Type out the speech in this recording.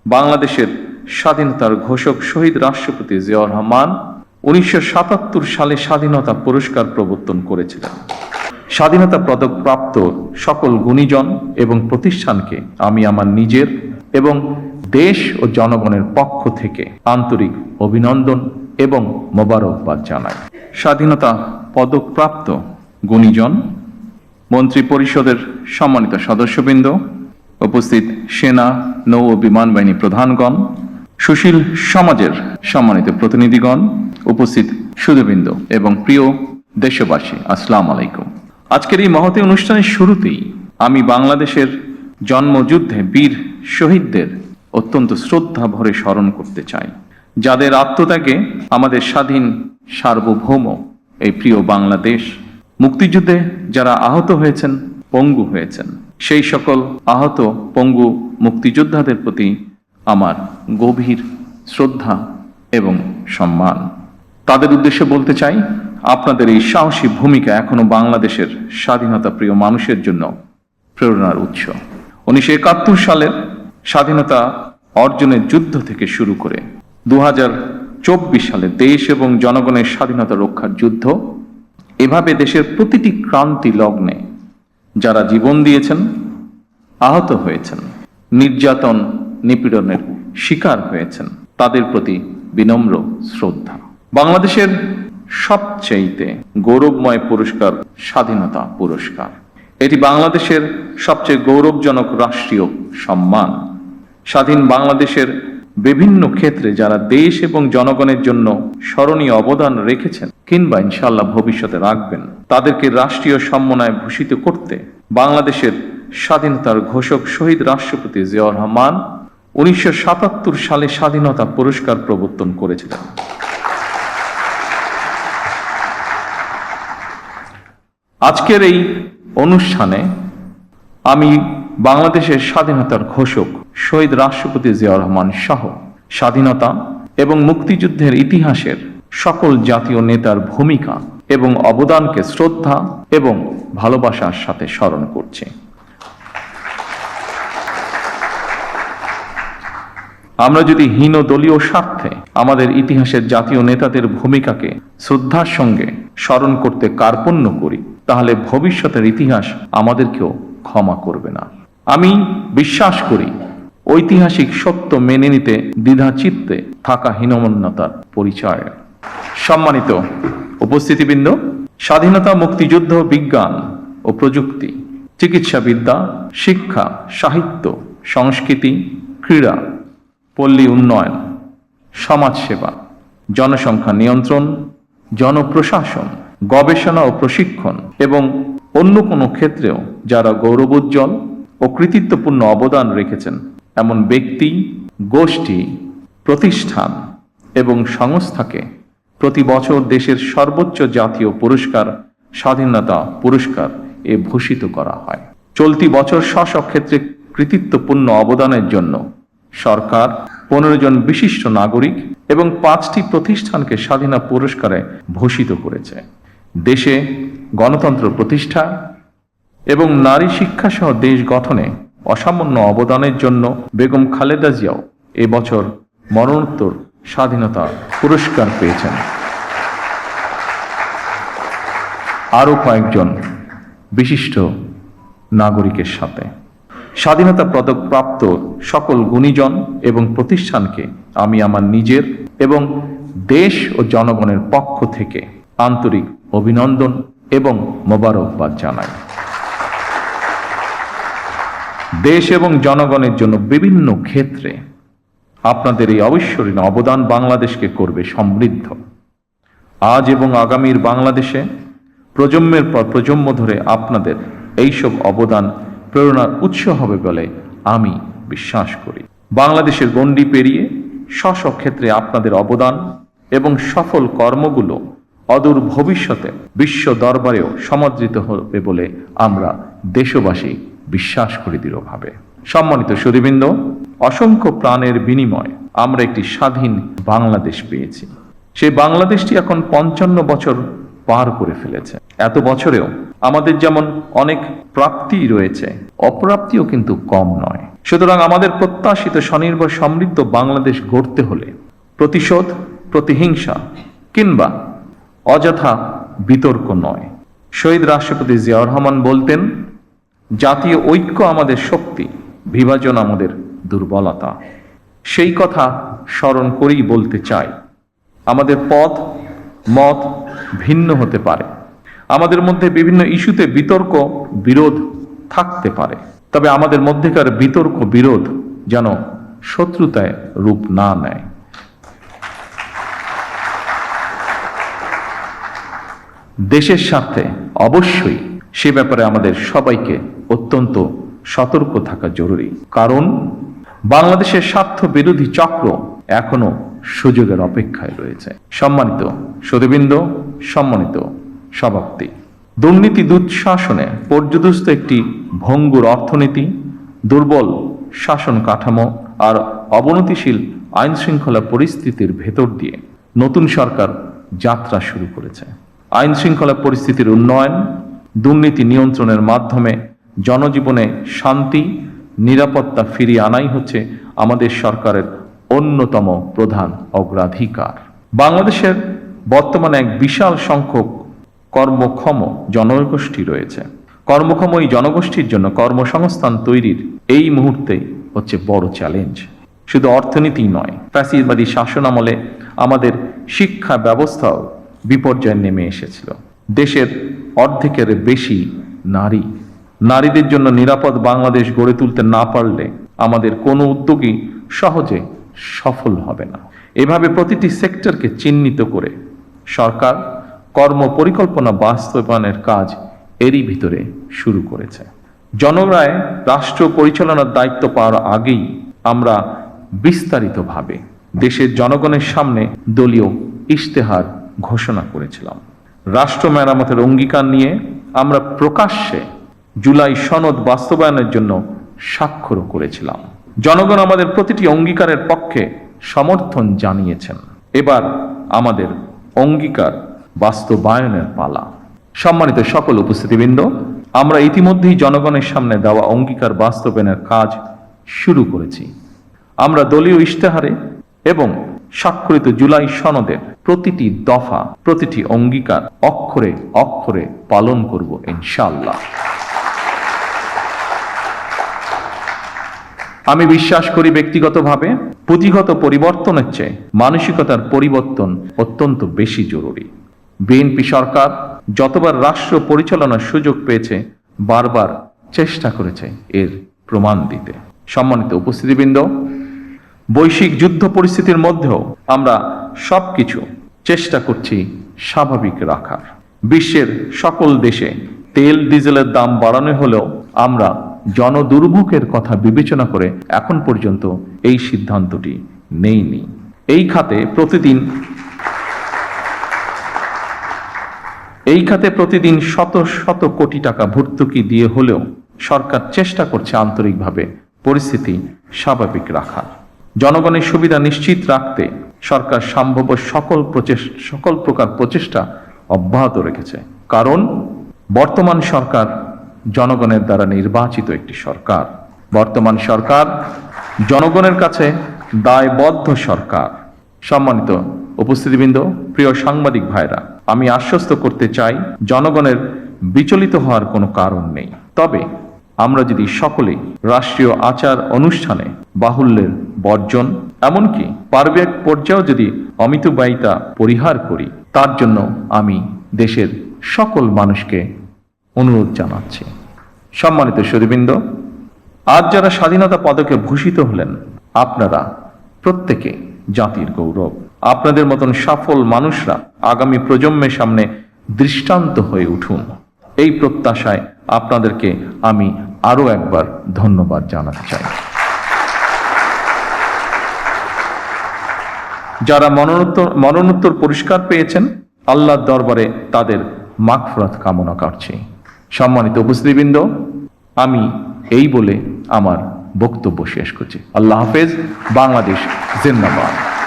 বাংলাদেশের স্বাধীনতার ঘোষক শহীদ রাষ্ট্রপতি জিয়াউর রহমান 1977 সালে স্বাধীনতা পুরস্কার প্রবর্তন করেছিলেন। স্বাধীনতা পদক প্রাপ্ত সকল গুণীজন এবং প্রতিষ্ঠানকে আমি আমার নিজের এবং দেশ ও জনগণের পক্ষ থেকে আন্তরিক অভিনন্দন এবং মোবারকবাদ জানাই। স্বাধীনতা পদক প্রাপ্ত গুণীজন, মন্ত্রী পরিষদের সম্মানিত সদস্যবৃন্দ, উপস্থিত সেনা, নৌ ও বিমান বাহিনী প্রধানগণ, সুশীল সমাজের সম্মানিত প্রতিনিধিগণ, উপস্থিত সুধীবৃন্দ এবং প্রিয় দেশবাসী, আসসালামু আলাইকুম। আজকের এই মহতী অনুষ্ঠানের শুরুতেই আমি বাংলাদেশের জন্মযুদ্ধে বীর শহীদদের অত্যন্ত শ্রদ্ধা ভরে স্মরণ করতে চাই, যাদের আত্মত্যাগে আমাদের স্বাধীন সার্বভৌম এই প্রিয় বাংলাদেশ, মুক্তিযুদ্ধে যারা আহত হয়েছেন, পঙ্গু হয়েছেন, সেই সকল আহত পঙ্গু মুক্তিযোদ্ধাদের প্রতি আমার গভীর শ্রদ্ধা এবং সম্মান। তাদের উদ্দেশ্যে বলতে চাই, আপনাদের এই সাহসী ভূমিকা এখনো বাংলাদেশের স্বাধীনতা প্রিয় মানুষের জন্য প্রেরণার উৎস। 1971 সালের স্বাধীনতা অর্জনের যুদ্ধ থেকে শুরু করে 2024 সালে দেশ এবং জনগণের স্বাধীনতা রক্ষার যুদ্ধ, এভাবে দেশের প্রতিটি ক্রান্তি লগ্নে যারা জীবন দিয়েছেন, আহত হয়েছেন, নির্যাতন নিপীড়নের শিকার হয়েছেন, তাদের প্রতি বিনম্র শ্রদ্ধা। বাংলাদেশের সবচেয়ে গৌরবময় পুরস্কার স্বাধীনতা পুরস্কার। এটি বাংলাদেশের সবচেয়ে গৌরবজনক রাষ্ট্রীয় সম্মান। স্বাধীন বাংলাদেশের বিভিন্ন ক্ষেত্রে যারা দেশ এবং জনগণের জন্য স্মরণীয় অবদান রেখেছেন কিংবা ইনশাআল্লাহ ভবিষ্যতে রাখবেন, তাদেরকে রাষ্ট্রীয় সম্মাননায় ভূষিত করতে বাংলাদেশের স্বাধীনতার ঘোষক শহীদ রাষ্ট্রপতি জিয়াউর রহমান 1977 সালে স্বাধীনতা পুরস্কার প্রবর্তন করেছিলেন। আজকের এই অনুষ্ঠানে আমি বাংলাদেশের স্বাধীনতার ঘোষক শহীদ রাষ্ট্রপতি জিয়াউর রহমান সহ স্বাধীনতা এবং মুক্তিযুদ্ধের ইতিহাসের সকল জাতীয় নেতার ভূমিকা এবং অবদানকে শ্রদ্ধা এবং ভালোবাসার সাথে স্মরণ করছি। আমরা যদি হীন দলীয় স্বার্থে আমাদের ইতিহাসের জাতীয় নেতাদের ভূমিকাকে শ্রদ্ধার সঙ্গে স্মরণ করতে কার্পণ্য করি, তাহলে ভবিষ্যতের ইতিহাস আমাদেরকেও ক্ষমা করবে না। আমি বিশ্বাস করি ঐতিহাসিক সত্য মেনে নিতে দ্বিধাচিত্তে থাকা হীনমন্যতার পরিচয়। সম্মানিত উপস্থিতিবৃন্দ, স্বাধীনতা, মুক্তিযুদ্ধ, বিজ্ঞান ও প্রযুক্তি, চিকিৎসাবিদ্যা, শিক্ষা, সাহিত্য, সংস্কৃতি, ক্রীড়া, পল্লী উন্নয়ন, সমাজসেবা, জনসংখ্যা নিয়ন্ত্রণ, জনপ্রশাসন, গবেষণা ও প্রশিক্ষণ এবং অন্য কোনো ক্ষেত্রেও যারা গৌরবোজ্জ্বল ও কৃতিত্বপূর্ণ অবদান রেখেছেন এমন ব্যক্তি, গোষ্ঠী, প্রতিষ্ঠান এবং সংস্থাকে প্রতি বছর দেশের সর্বোচ্চ জাতীয় পুরস্কার স্বাধীনতা পুরস্কার ভূষিত করা হয়। চলতি বছর স্ব ক্ষেত্রে কৃতিত্বপূর্ণ অবদানের জন্য সরকার 15 জন বিশিষ্ট নাগরিক এবং 5টি প্রতিষ্ঠানকে স্বাধীনতা পুরস্কারে ভূষিত করেছে। দেশে গণতন্ত্র প্রতিষ্ঠা এবং নারী শিক্ষা সহ দেশ গঠনে অসামান্য অবদানের জন্য বেগম খালেদা জিয়াও এবছর মরণোত্তর স্বাধীনতা পুরস্কার পেয়েছেন। আরও কয়েকজন বিশিষ্ট নাগরিকের সাথে স্বাধীনতা পদক প্রাপ্ত সকল গুণীজন এবং প্রতিষ্ঠানকে আমি আমার নিজের এবং দেশ ও জনগণের পক্ষ থেকে আন্তরিক অভিনন্দন এবং মোবারকবাদ জানাই। দেশ এবং জনগণের জন্য বিভিন্ন ক্ষেত্রে আপনাদের এই অবিস্মরণীয় অবদান বাংলাদেশকে করবে সমৃদ্ধ। আজ এবং আগামীর বাংলাদেশে প্রজন্মের পর প্রজন্ম ধরে আপনাদের এইসব অবদান প্রেরণার উৎস হবে বলে আমি বিশ্বাস করি। বাংলাদেশের গণ্ডি পেরিয়ে স্ব ক্ষেত্রে আপনাদের অবদান এবং সফল কর্মগুলো অদূর ভবিষ্যতে বিশ্ব দরবারেও সমাদৃত হবে বলে আমরা দেশবাসী বিশ্বাস করি দৃঢ়ভাবে। সম্মানিত সুধীবৃন্দ, অসংখ্য প্রাণের বিনিময়ে আমরা একটি স্বাধীন বাংলাদেশ পেয়েছি। সেই বাংলাদেশটি এখন 55 বছর পার করে ফেলেছে। এত বছরেও আমাদের যেমন অনেক প্রাপ্তি রয়েছে, অপ্রাপ্তিও কিন্তু কম নয়। সুতরাং আমাদের প্রত্যাশিত স্বনির্ভর সমৃদ্ধ বাংলাদেশ গড়তে হলে প্রতিশোধ, প্রতিহিংসা কিংবা অযথা বিতর্ক নয়। শহীদ রাষ্ট্রপতি জিয়াউর রহমান বলতেন, জাতীয় ঐক্য আমাদের শক্তি, বিভাজন আমাদের দুর্বলতা। সেই কথা স্মরণ করেই বলতে চাই, আমাদের পথ মত ভিন্ন হতে পারে, আমাদের মধ্যে বিভিন্ন ইস্যুতে বিতর্ক বিরোধ থাকতে পারে, তবে আমাদের মধ্যেকার বিতর্ক বিরোধ যেন শত্রুতায় রূপ না নেয়। দেশের স্বার্থে অবশ্যই সে ব্যাপারে আমাদের সবাইকে অত্যন্ত সতর্ক থাকা জরুরি, কারণ বাংলাদেশের স্বার্থ বিরোধী চক্র এখনো সুযোগের অপেক্ষায় রয়েছে। সম্মানিত সুধীবৃন্দ, সম্মানিত সভাপতি, দুর্নীতি দুঃশাসনে পর্যুদস্ত একটি ভঙ্গুর অর্থনীতি, দুর্বল শাসন কাঠামো আর অবনতিশীল আইন শৃঙ্খলা পরিস্থিতির ভেতর দিয়ে নতুন সরকার যাত্রা শুরু করেছে। আইন শৃঙ্খলা পরিস্থিতির উন্নয়ন, দুর্নীতি নিয়ন্ত্রণের মাধ্যমে জনজীবনে শান্তি, নিরাপত্তা ফিরিয়ে আনাই হচ্ছে আমাদের সরকারের অন্যতম প্রধান অগ্রাধিকার। বাংলাদেশের বর্তমানে এক বিশাল সংখ্যক কর্মক্ষম জনগোষ্ঠী রয়েছে। কর্মক্ষম এই জনগোষ্ঠীর জন্য কর্মসংস্থান তৈরির এই মুহূর্তে হচ্ছে বড় চ্যালেঞ্জ। শুধু অর্থনীতি নয়, ফ্যাসিবাদী শাসনামলে আমাদের শিক্ষা ব্যবস্থাও বিপর্যয়ে নেমে এসেছিল। দেশের অর্ধেকের বেশি নারীদের জন্য নিরাপদ বাংলাদেশ গড়ে তুলতে না পারলে আমাদের কোনো উদ্যোগই সহজে সফল হবে না। এভাবে প্রতিটি সেক্টরকে চিহ্নিত করে সরকার কর্ম পরিকল্পনা বাস্তবায়নের কাজ এরই ভিতরে শুরু করেছে। জনগণের রাষ্ট্র পরিচালনার দায়িত্ব পাওয়ার আগেই আমরা বিস্তারিতভাবে দেশের জনগণের সামনে দলীয় ইশতেহার ঘোষণা করেছিলাম। রাষ্ট্র মেরামতের অঙ্গীকার নিয়ে আমরা প্রকাশ্যে জুলাই সনদ বাস্তবায়নের জন্য স্বাক্ষর করেছিলাম। জনগণ আমাদের প্রতিটি অঙ্গীকারের পক্ষে সমর্থন জানিয়েছেন। এবার আমাদের অঙ্গীকার বাস্তবায়নের পালা। সম্মানিত সকল উপস্থিতিবৃন্দ, আমরা ইতিমধ্যেই জনগণের সামনে দেওয়া অঙ্গীকার বাস্তবায়নের কাজ শুরু করেছি। আমরা দলীয় ইশতেহারে এবং স্বাক্ষরিত জুলাই সনদের প্রতিটি দফা, প্রতিটি অঙ্গীকার অক্ষরে অক্ষরে পালন করব ইনশাআল্লাহ। আমি বিশ্বাস করি ব্যক্তিগতভাবে পুঁথিগত পরিবর্তনের চেয়ে মানসিকতার পরিবর্তন অত্যন্ত বেশি জরুরি। বিএনপি সরকার যতবার রাষ্ট্র পরিচালনার সুযোগ পেয়েছে বারবার চেষ্টা করেছে এর প্রমাণ দিতে। সম্মানিত উপস্থিতিবৃন্দ, বৈশ্বিক যুদ্ধ পরিস্থিতির মধ্যেও আমরা সবকিছু চেষ্টা করছি স্বাভাবিক রাখার। বিশ্বের সকল দেশে তেল ডিজেলের দাম বাড়ানো হলেও আমরা জনদুর্ভোগের কথা বিবেচনা করে এখন পর্যন্ত এই সিদ্ধান্তটি নেইনি। এই খাতে প্রতিদিন শত শত কোটি টাকা ভর্তুকি দিয়ে হলেও সরকার চেষ্টা করছে আন্তরিকভাবে পরিস্থিতি স্বাভাবিক রাখার। জনগণের সুবিধা নিশ্চিত রাখতে সরকার সম্ভাব্য সকল প্রকার প্রচেষ্টা অব্যাহত রেখেছে, কারণ বর্তমান সরকার জনগণের দ্বারা নির্বাচিত একটি সরকার। বর্তমান সরকার জনগণের কাছে দায়বদ্ধ সরকার। সম্মানিত উপস্থিতিবৃন্দ, প্রিয় সাংবাদিক ভাইরা, আমি আশ্বস্ত করতে চাই জনগণের বিচলিত হওয়ার কোনো কারণ নেই। তবে আমরা যদি সকলেই রাষ্ট্রীয় আচার অনুষ্ঠানে বাহুল্যের বর্জন, এমনকি পারিবারিক পর্যায়েও যদি অমিতব্যয়িতা পরিহার করি, তার জন্য আমি দেশের সকল মানুষকে অনুরোধ জানাচ্ছি। সম্মানিত সুধীবৃন্দ, আজ যারা স্বাধীনতা পদকে ভূষিত হলেন, আপনারা প্রত্যেকে জাতির গৌরব। আপনাদের মতন সফল মানুষরা আগামী প্রজন্মের সামনে দৃষ্টান্ত হয়ে উঠুন। এই প্রত্যাশায় আপনাদেরকে আমি আরো একবার ধন্যবাদ জানাতে চাই। যারা মরণোত্তর পুরস্কার পেয়েছেন, আল্লাহর দরবারে তাদের মাগফিরাত কামনা করছি। সম্মানিত উপস্থিতিবৃন্দ, আমি এই বলে আমার বক্তব্য শেষ করছি। আল্লাহ হাফেজ। বাংলাদেশ জিন্দাবাদ।